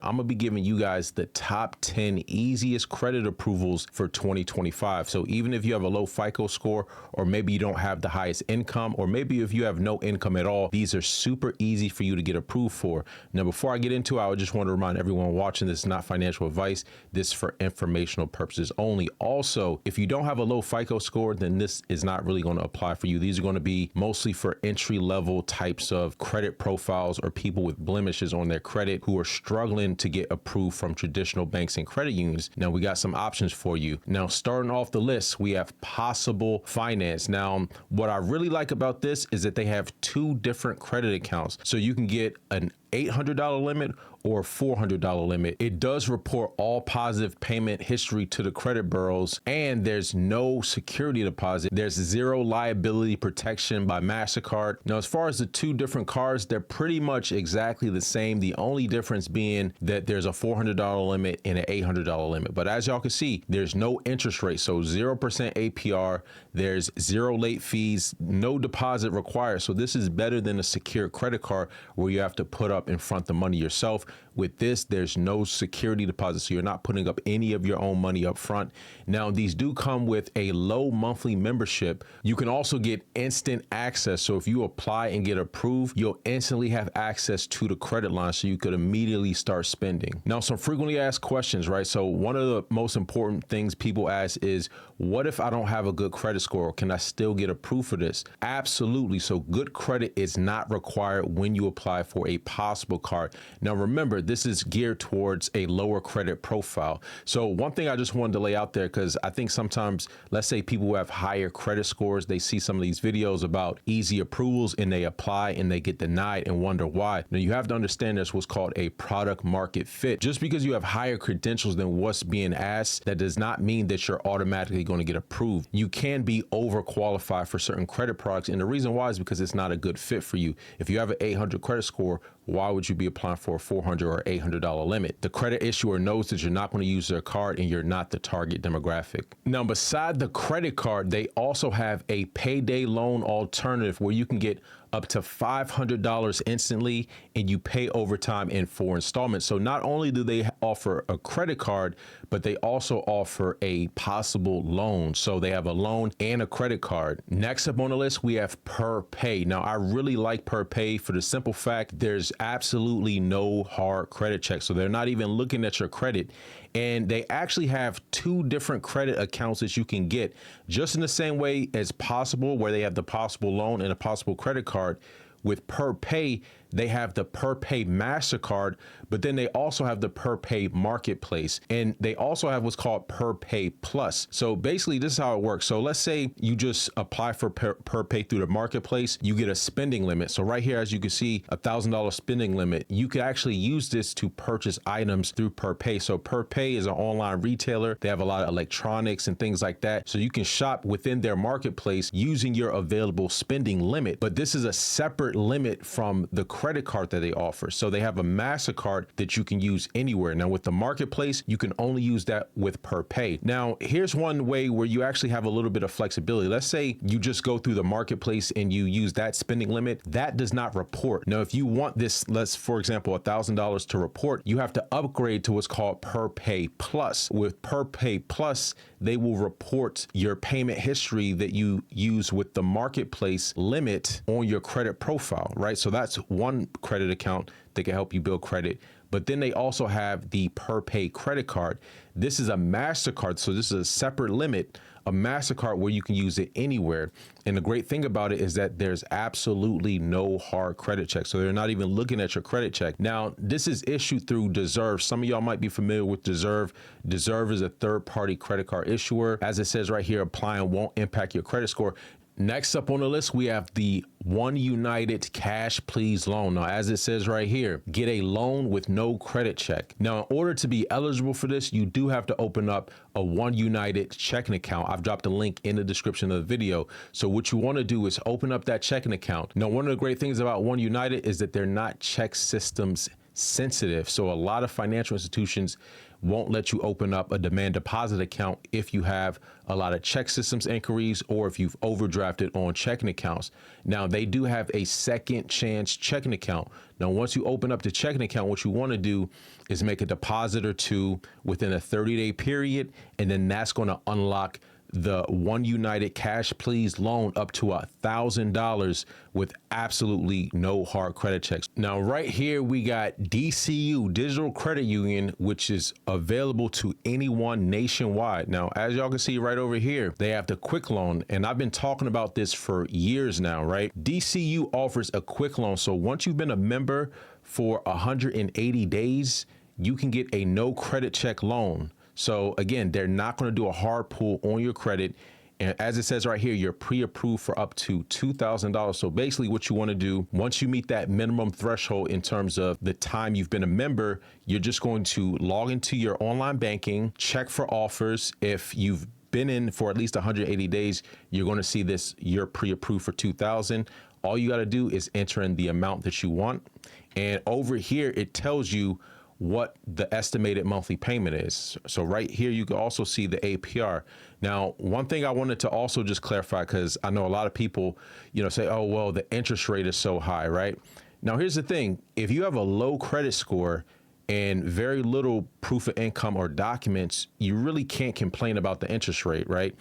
I'm gonna be giving you guys the top 10 easiest credit approvals for 2025. So even if you have a low FICO score, or maybe you don't have the highest income, or maybe if you have no income at all, these are super easy for you to get approved for. Now, before I get into it, I just want to remind everyone watching, this is not financial advice. This is for informational purposes only. Also, if you don't have a low FICO score, then this is not really going to apply for you. These are going to be mostly for entry-level types of credit profiles or people with blemishes on their credit who are struggling to get approved from traditional banks and credit unions. Now, we got some options for you. Now, starting off the list, we have Possible Finance. Now, what I really like about this is that they have two different credit accounts. So you can get an $800 limit or $400 limit. It does report all positive payment history to the credit bureaus, and there's no security deposit. There's zero liability protection by MasterCard. Now, as far as the two different cards, they're pretty much exactly the same. The only difference being that there's a $400 limit and an $800 limit. But as y'all can see, there's no interest rate. So 0% APR, there's zero late fees, no deposit required. So this is better than a secured credit card where you have to put up in front the money yourself. With this, there's no security deposit, so you're not putting up any of your own money up front. Now, these do come with a low monthly membership. You can also get instant access. So if you apply and get approved, you'll instantly have access to the credit line, so you could immediately start spending. Now, some frequently asked questions, right? So one of the most important things people ask is, what if I don't have a good credit score? Can I still get approved for this? Absolutely. So good credit is not required when you apply for a Possible card. Now, remember, this is geared towards a lower credit profile. So one thing I just wanted to lay out there, because I think sometimes, let's say people who have higher credit scores, they see some of these videos about easy approvals and they apply and they get denied and wonder why. Now, you have to understand there's what's called a product market fit. Just because you have higher credentials than what's being asked, that does not mean that you're automatically going to get approved. You can be overqualified for certain credit products. And the reason why is because it's not a good fit for you. If you have an 800 credit score, why would you be applying for a $400 or $800 limit? The credit issuer knows that you're not going to use their card and you're not the target demographic. Now, beside the credit card, they also have a payday loan alternative where you can get up to $500 instantly and you pay over time in 4 installments. So not only do they offer a credit card, but they also offer a possible loan. So they have a loan and a credit card. Next up on the list, we have Perpay. Now, I really like Perpay for the simple fact there's absolutely no hard credit check. So they're not even looking at your credit. And they actually have two different credit accounts that you can get, just in the same way as Possible, where they have the Possible loan and a Possible credit card. With Perpay, they have the Perpay MasterCard, but then they also have the Perpay Marketplace, and they also have what's called Perpay Plus. So basically, this is how it works. So let's say you just apply for Perpay through the Marketplace, you get a spending limit. So right here, as you can see, $1,000 spending limit. You could actually use this to purchase items through Perpay. So Perpay is an online retailer. They have a lot of electronics and things like that. So you can shop within their marketplace using your available spending limit. But this is a separate limit from the credit card that they offer. So they have a MasterCard that you can use anywhere. Now, with the marketplace, you can only use that with Perpay. Now, here's one way where you actually have a little bit of flexibility. Let's say you just go through the marketplace and you use that spending limit. That does not report. Now, if you want this, for example, $1,000 to report, you have to upgrade to what's called Perpay Plus. With Perpay Plus, they will report your payment history that you use with the marketplace limit on your credit profile, right? So that's one credit account that can help you build credit. But then they also have the Perpay credit card. This is a MasterCard, so this is a separate limit, a MasterCard where you can use it anywhere. And the great thing about it is that there's absolutely no hard credit check. So they're not even looking at your credit check. Now, this is issued through Deserve. Some of y'all might be familiar with Deserve. Deserve is a third-party credit card issuer. As it says right here, applying won't impact your credit score. Next up on the list, we have the One United Cash Please loan. Now, as it says right here, get a loan with no credit check. Now, in order to be eligible for this, you do have to open up a One United checking account. I've dropped a link in the description of the video. So what you want to do is open up that checking account. Now, one of the great things about One United is that they're not check systems sensitive. So a lot of financial institutions won't let you open up a demand deposit account if you have a lot of check systems inquiries or if you've overdrafted on checking accounts. Now, they do have a second chance checking account. Now, once you open up the checking account, what you want to do is make a deposit or two within a 30-day period, and then that's going to unlock the One United Cash Please loan up to $1,000 with absolutely no hard credit checks. Now, right here, we got DCU, Digital Credit Union, which is available to anyone nationwide. Now, as y'all can see right over here, they have the quick loan, and I've been talking about this for years now, right? DCU offers a quick loan. So once you've been a member for 180 days, you can get a no credit check loan. So again, they're not going to do a hard pull on your credit. And as it says right here, you're pre-approved for up to $2,000. So basically what you want to do, once you meet that minimum threshold in terms of the time you've been a member, you're just going to log into your online banking, check for offers. If you've been in for at least 180 days, you're going to see this, you're pre-approved for $2,000. All you got to do is enter in the amount that you want. And over here, it tells you what the estimated monthly payment is. So right here, you can also see the APR. Now, one thing I wanted to also just clarify, because I know a lot of people, say, oh, well, the interest rate is so high, right? Now, here's the thing. If you have a low credit score and very little proof of income or documents, you really can't complain about the interest rate, right?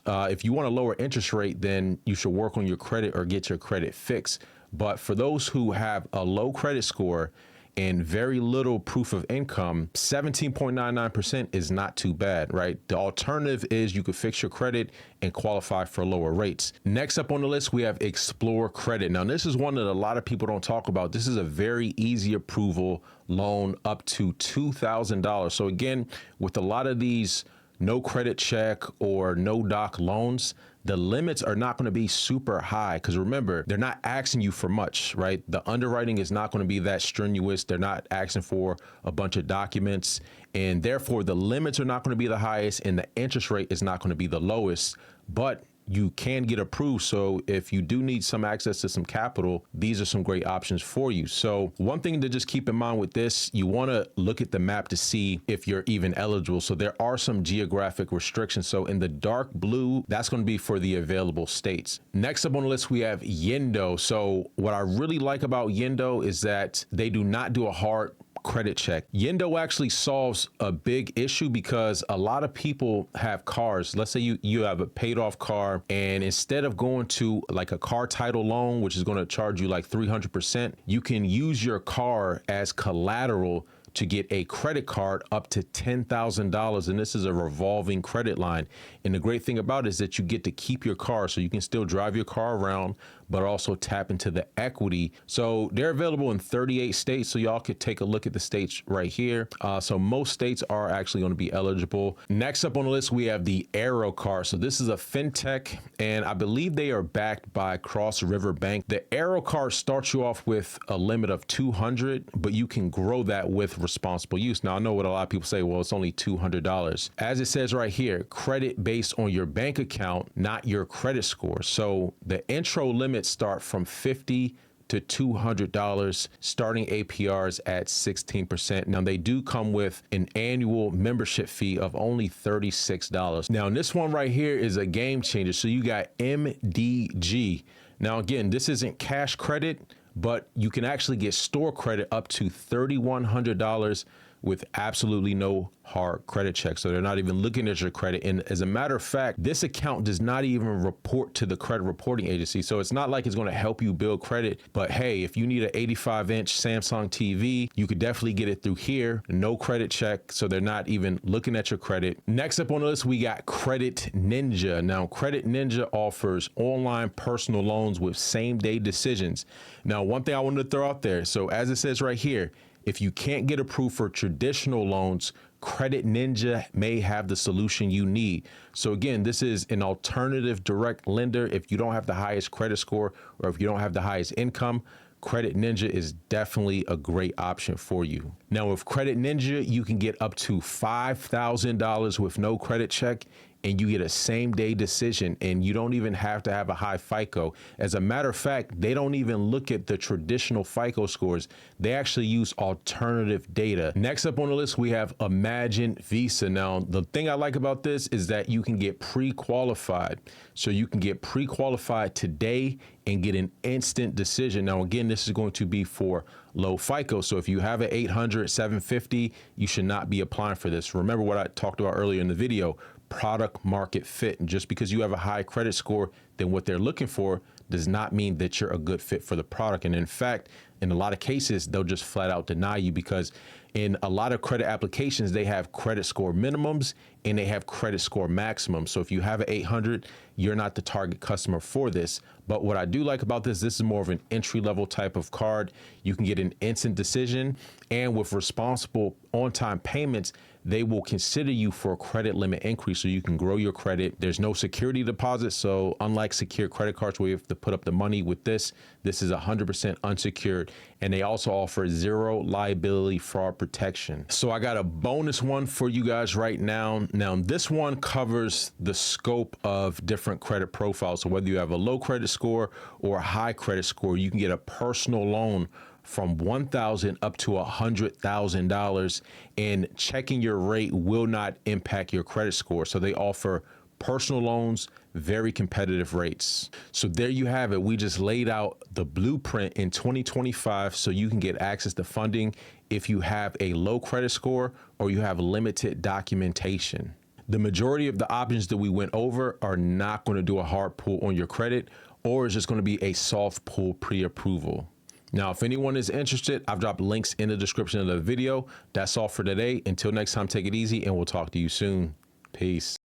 If you want a lower interest rate, then you should work on your credit or get your credit fixed. But for those who have a low credit score and very little proof of income, 17.99% is not too bad, right? The alternative is you could fix your credit and qualify for lower rates. Next up on the list, we have Explore Credit. Now, this is one that a lot of people don't talk about. This is a very easy approval loan up to $2,000. So again, with a lot of these no credit check or no doc loans, the limits are not going to be super high because remember, they're not asking you for much, right? The underwriting is not going to be that strenuous. They're not asking for a bunch of documents, and therefore the limits are not going to be the highest and the interest rate is not going to be the lowest, but you can get approved. So if you do need some access to some capital, these are some great options for you. So one thing to just keep in mind with this, you want to look at the map to see if you're even eligible. So there are some geographic restrictions. So in the dark blue, that's going to be for the available states. Next up on the list, we have Yendo. So what I really like about Yendo is that they do not do a hard credit check. Yendo actually solves a big issue because a lot of people have cars. Let's say you have a paid off car, and instead of going to like a car title loan, which is going to charge you like 300%, you can use your car as collateral to get a credit card up to $10,000. And this is a revolving credit line. And the great thing about it is that you get to keep your car, so you can still drive your car around, but also tap into the equity. So they're available in 38 states. So y'all could take a look at the states right here. So most states are actually going to be eligible. Next up on the list, we have the AOC Car. So this is a fintech, and I believe they are backed by Cross River Bank. The AOC Car starts you off with a limit of 200, but you can grow that with responsible use. Now, I know what a lot of people say, well, it's only $200. As it says right here, credit based on your bank account, not your credit score. So the intro limits start from $50 to $200, starting APRs at 16%. Now, they do come with an annual membership fee of only $36. Now, this one right here is a game changer. So you got MDG. Now, again, this isn't cash credit, but you can actually get store credit up to $3,100 with absolutely no hard credit check. So they're not even looking at your credit. And as a matter of fact, this account does not even report to the credit reporting agency. So it's not like it's going to help you build credit, but hey, if you need an 85-inch Samsung TV, you could definitely get it through here. No credit check. So they're not even looking at your credit. Next up on the list, we got Credit Ninja. Now, Credit Ninja offers online personal loans with same-day decisions. Now, one thing I wanted to throw out there. So as it says right here, if you can't get approved for traditional loans, Credit Ninja may have the solution you need. So again, this is an alternative direct lender. If you don't have the highest credit score or if you don't have the highest income, Credit Ninja is definitely a great option for you. Now, with Credit Ninja, you can get up to $5,000 with no credit check and you get a same day decision, and you don't even have to have a high FICO. As a matter of fact, they don't even look at the traditional FICO scores. They actually use alternative data. Next up on the list, we have Imagine Visa. Now, the thing I like about this is that you can get pre-qualified. So you can get pre-qualified today and get an instant decision. Now, again, this is going to be for low FICO. So if you have an 800, 750, you should not be applying for this. Remember what I talked about earlier in the video, product market fit. And just because you have a high credit score than what they're looking for does not mean that you're a good fit for the product. And in fact, in a lot of cases, they'll just flat out deny you, because in a lot of credit applications, they have credit score minimums and they have credit score maximums. So if you have an 800, you're not the target customer for this. But what I do like about this is more of an entry-level type of card. You can get an instant decision, and with responsible on-time payments, they will consider you for a credit limit increase so you can grow your credit. There's no security deposit. So unlike secured credit cards where you have to put up the money, with this is 100% unsecured. And they also offer zero liability fraud protection. So I got a bonus one for you guys right now. Now, this one covers the scope of different credit profiles. So whether you have a low credit score or a high credit score, you can get a personal loan from $1,000 up to $100,000, and checking your rate will not impact your credit score. So they offer personal loans, very competitive rates. So there you have it. We just laid out the blueprint in 2025 so you can get access to funding if you have a low credit score or you have limited documentation. The majority of the options that we went over are not going to do a hard pull on your credit, or it's just going to be a soft pull pre-approval. Now, if anyone is interested, I've dropped links in the description of the video. That's all for today. Until next time, take it easy, and we'll talk to you soon. Peace.